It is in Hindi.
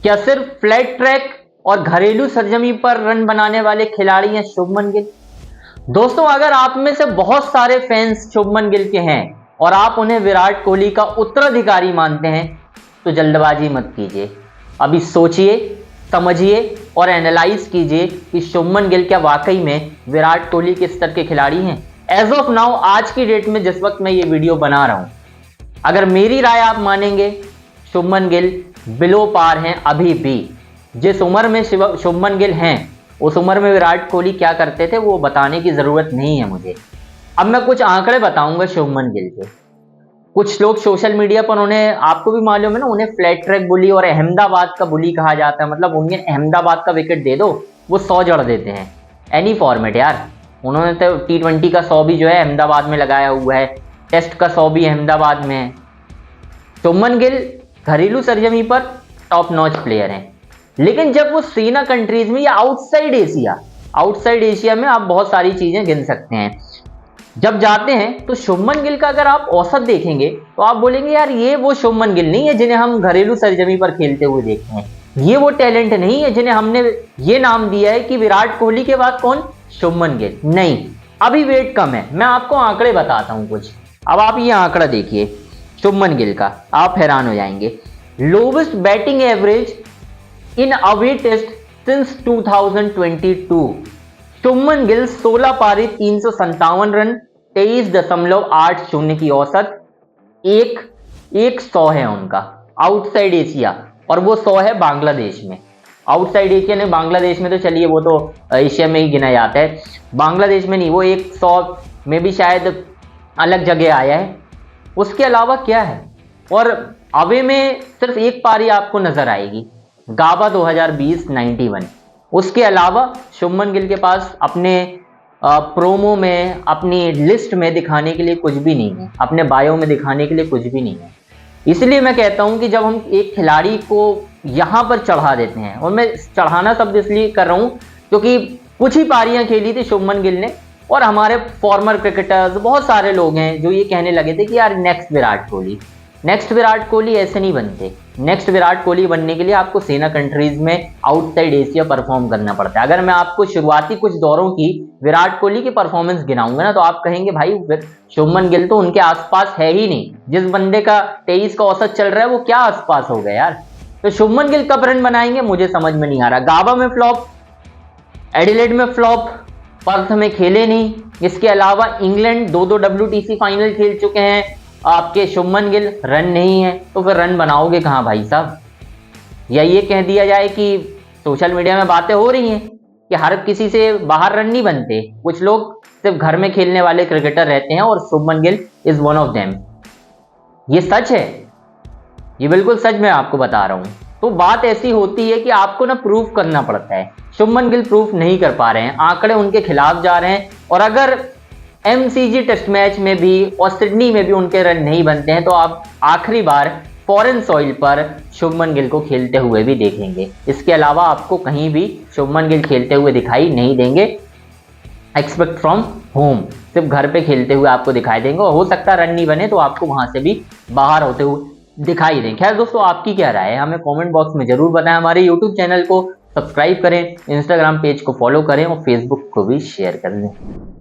क्या सिर्फ फ्लैट ट्रैक और घरेलू सरजमी पर रन बनाने वाले खिलाड़ी हैं शुभमन गिल? दोस्तों, अगर आप में से बहुत सारे फैंस शुभमन गिल के हैं और आप उन्हें विराट कोहली का उत्तराधिकारी मानते हैं तो जल्दबाजी मत कीजिए। अभी सोचिए, समझिए और एनालाइज कीजिए कि शुभमन गिल क्या वाकई में विराट कोहली के स्तर के खिलाड़ी हैं। एज ऑफ नाउ, आज की डेट में जिस वक्त मैं ये वीडियो बना रहा हूं, अगर मेरी राय आप मानेंगे, शुभमन गिल बिलो पार हैं अभी भी। जिस उम्र में शुभमन गिल हैं, उस उम्र में विराट कोहली क्या करते थे वो बताने की जरूरत नहीं है मुझे। अब मैं कुछ आंकड़े बताऊंगा शुभमन गिल के। कुछ लोग सोशल मीडिया पर उन्हें, आपको भी मालूम है ना, उन्हें फ्लैट ट्रैक बुली और अहमदाबाद का बुली कहा जाता है। मतलब उन्हें अहमदाबाद का विकेट दे दो, वो 100 जड़ देते हैं। एनी फॉर्मेट यार, उन्होंने तो T20 का 100 भी जो है अहमदाबाद में लगाया हुआ है, टेस्ट का 100 भी अहमदाबाद में है। शुभमन गिल घरेलू सरजमी पर टॉप नॉच प्लेयर हैं, लेकिन जब वो सीना कंट्रीज में या आउटसाइड एशिया में आप बहुत सारी चीजें गिन सकते हैं, जब जाते हैं तो शुभमन गिल का अगर आप औसत देखेंगे तो आप बोलेंगे यार ये वो शुभमन गिल नहीं है जिन्हें हम घरेलू सरजमी पर खेलते हुए देखते हैं। ये वो टैलेंट नहीं है जिन्हें हमने ये नाम दिया है कि विराट कोहली के बाद कौन, शुभमन गिल। नहीं, अभी वेट कम है। मैं आपको आंकड़े बताता हूं कुछ। अब आप ये आंकड़ा देखिए शुभमन गिल का, आप हैरान हो जाएंगे। Lowest batting average in away test since 2022। Shubman Gill 16 पारी, 357 रन, 23.80 की औसत, एक 100 है उनका आउटसाइड एशिया, और वो 100 है बांग्लादेश में। आउटसाइड एशिया ने, बांग्लादेश में तो चलिए वो तो एशिया में ही गिना जाता है, बांग्लादेश में नहीं, वो 100 में भी शायद अलग जगह आया है। उसके अलावा क्या है, और अवे में सिर्फ एक पारी आपको नजर आएगी, गाबा 2020 91। उसके अलावा शुभमन गिल के पास अपने प्रोमो में, अपनी लिस्ट में दिखाने के लिए कुछ भी नहीं है, अपने बायो में दिखाने के लिए कुछ भी नहीं है। इसलिए मैं कहता हूं कि जब हम एक खिलाड़ी को यहां पर चढ़ा देते हैं, और मैं चढ़ाना शब्द इसलिए कर रहा हूं क्योंकि कुछ ही पारियां खेली थी शुभमन गिल ने, और हमारे फॉर्मर क्रिकेटर्स बहुत सारे लोग हैं जो ये कहने लगे थे कि यार नेक्स्ट विराट कोहली ऐसे नहीं बनते। नेक्स्ट विराट कोहली बनने के लिए आपको सेना कंट्रीज में आउटसाइड एशिया परफॉर्म करना पड़ता है। अगर मैं आपको शुरुआती कुछ दौरों की विराट कोहली की परफॉर्मेंस गिनाऊंगा ना, तो आप कहेंगे भाई शुभमन गिल तो उनके आसपास है ही नहीं। जिस बंदे का 23 का औसत चल रहा है वो क्या आसपास हो गया यार। तो शुभमन गिल कब रन बनाएंगे मुझे समझ में नहीं आ रहा। गाबा में फ्लॉप, एडिलेड में फ्लॉप, पर्थ में खेले नहीं। इसके अलावा इंग्लैंड 2 WTC फाइनल खेल चुके हैं आपके शुभमन गिल, रन नहीं है, तो फिर रन बनाओगे कहां भाई साहब। या ये कह दिया जाए कि सोशल मीडिया में बातें हो रही हैं कि हर किसी से बाहर रन नहीं बनते, कुछ लोग सिर्फ घर में खेलने वाले क्रिकेटर रहते हैं, और Shubman Gill is one of them. ये सच है, ये बिल्कुल सच मैं आपको बता रहा हूं। तो बात ऐसी होती है कि आपको ना प्रूफ करना पड़ता है। शुभमन गिल प्रूफ नहीं कर पा रहे हैं, आंकड़े उनके खिलाफ जा रहे हैं, और अगर MCG टेस्ट मैच में भी और सिडनी में भी उनके रन नहीं बनते हैं तो आप आखिरी बार फॉरेन सॉइल पर शुभमन गिल को खेलते हुए भी देखेंगे। इसके अलावा आपको कहीं भी शुभमन गिल खेलते हुए दिखाई नहीं देंगे। एक्सपेक्ट फ्रॉम होम, सिर्फ घर पे खेलते हुए आपको दिखाई देंगे, और हो सकता है रन नहीं बने तो आपको वहां से भी बाहर होते हुए दिखाई दें। खैर दोस्तों, आपकी क्या राय है हमें कमेंट बॉक्स में जरूर बताएं। हमारे YouTube चैनल को सब्सक्राइब करें, इंस्टाग्राम पेज को फॉलो करें और फेसबुक को भी शेयर कर दें।